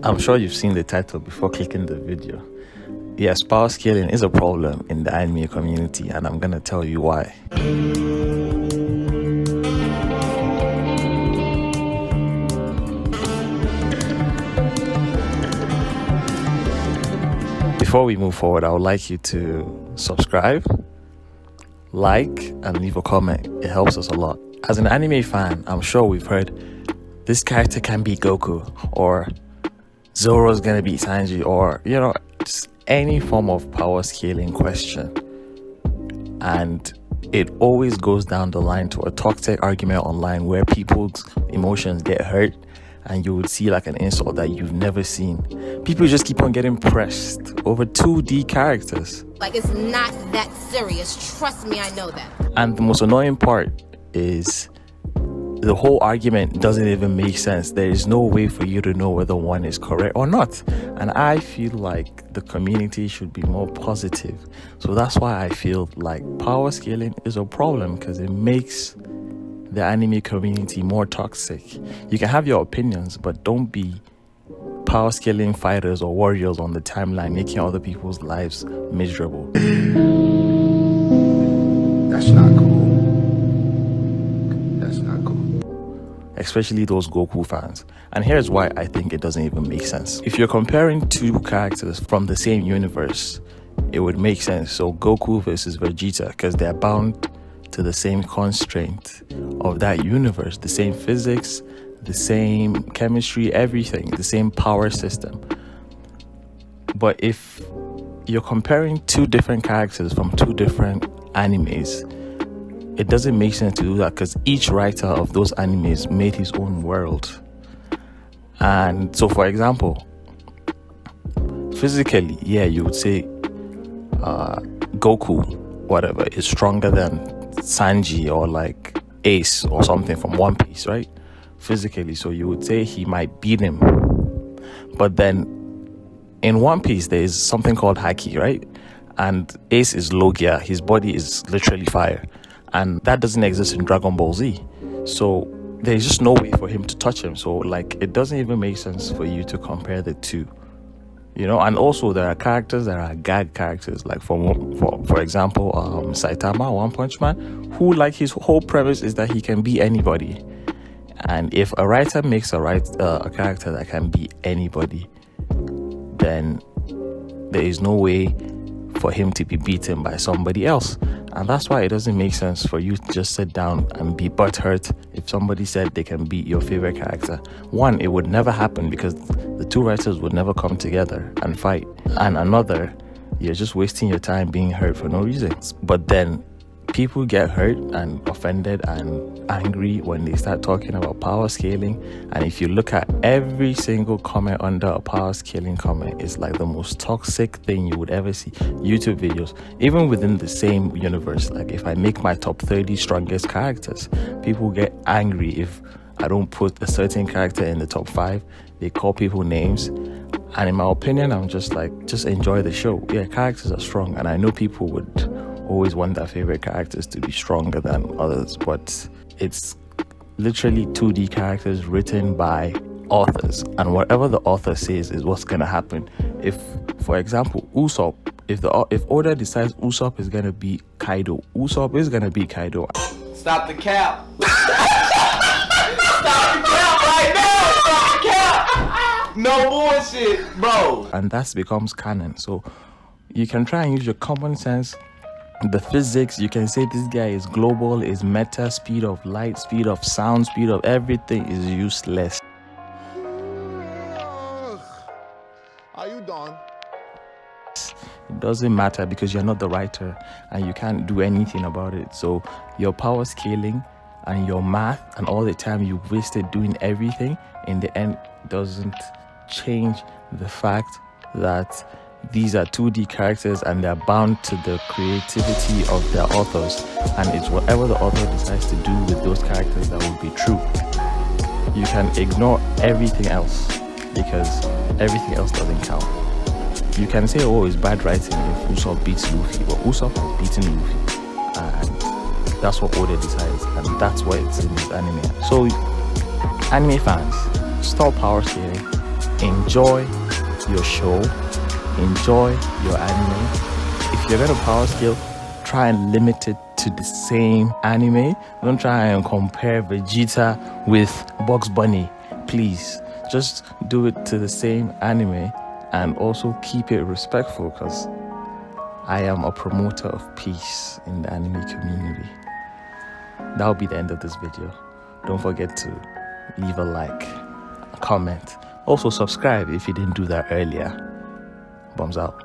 I'm sure you've seen the title before clicking the video. Yes, power scaling is a problem in the anime community, and I'm gonna tell you why. Before we move forward, I would like you to subscribe, like, and leave a comment. It helps us a lot. As an anime fan, I'm sure we've heard this character can be Goku, or Zoro's gonna be Sanji, or just any form of power scaling question. And it always goes down the line to a toxic argument online where people's emotions get hurt, and you would see like an insult that you've never seen. People just keep on getting pressed over 2D characters. Like, it's not that serious. Trust me, I know that. And the most annoying part is the whole argument doesn't even make sense. There is no way for you to know whether one is correct or not. And I feel like the community should be more positive. So that's why I feel like power scaling is a problem, because it makes the anime community more toxic. You can have your opinions, but don't be power scaling fighters or warriors on the timeline, making other people's lives miserable. That's not cool. That's not cool. Especially those Goku fans. And here's why I think it doesn't even make sense. If you're comparing two characters from the same universe, it would make sense. So Goku versus Vegeta, because they're bound to the same constraint of that universe, the same physics, the same chemistry, everything, the same power system. But if you're comparing two different characters from two different animes, it doesn't make sense to do that, because each writer of those animes made his own world. And so, for example, physically, you would say Goku, whatever, is stronger than Sanji or like Ace or something from One Piece, right? Physically, so you would say he might beat him. But then in One Piece, there is something called Haki, right? And Ace is Logia. His body is literally fire. And that doesn't exist in Dragon Ball Z. So there's just no way for him to touch him. So like, it doesn't even make sense for you to compare the two. And also there are characters that are gag characters, like for example, Saitama, One Punch Man, who like his whole premise is that he can be anybody. And if a writer makes a character that can be anybody, then there is no way for him to be beaten by somebody else. And that's why it doesn't make sense for you to just sit down and be butthurt if somebody said they can beat your favorite character. One, it would never happen because the two writers would never come together and fight. And another, you're just wasting your time being hurt for no reason. But then people get hurt and offended and angry when they start talking about power scaling. And if you look at every single comment under a power scaling comment, it's like the most toxic thing you would ever see. YouTube videos, even within the same universe, like if I make my top 30 strongest characters, people get angry if I don't put a certain character in the top 5. They call people names. And in my opinion, I'm just like, just enjoy the show. Yeah, characters are strong, and I know people would always want their favorite characters to be stronger than others, but it's literally 2D characters written by authors, and whatever the author says is what's gonna happen. If, for example, Usopp, if Oda decides Usopp is gonna be Kaido, Usopp is gonna be Kaido. Stop the cap. Stop the cap right now. Stop the cap. No bullshit, bro. And that becomes canon. So you can try and use your common sense, the physics. You can say this guy is global, is meta, speed of light, speed of sound, speed of everything is useless. Are you done? It doesn't matter because you're not the writer and you can't do anything about it. So your power scaling and your math and all the time you wasted doing everything, in the end doesn't change the fact that these are 2D characters and they're bound to the creativity of their authors, and it's whatever the author decides to do with those characters that will be true. You can ignore everything else because everything else doesn't count. You can say, oh, it's bad writing if Usopp beats Luffy, but Usopp has beaten Luffy, and that's what Oda decides, and that's why it's in this anime. So anime fans, stop power scaling, enjoy your show, enjoy your anime. If you're gonna power scale, try and limit it to the same anime. Don't try and compare Vegeta with Bugs Bunny. Please, just do it to the same anime and also keep it respectful, because I am a promoter of peace in the anime community. That'll be the end of this video. Don't forget to leave a like, a comment. Also subscribe if you didn't do that earlier. Bums out.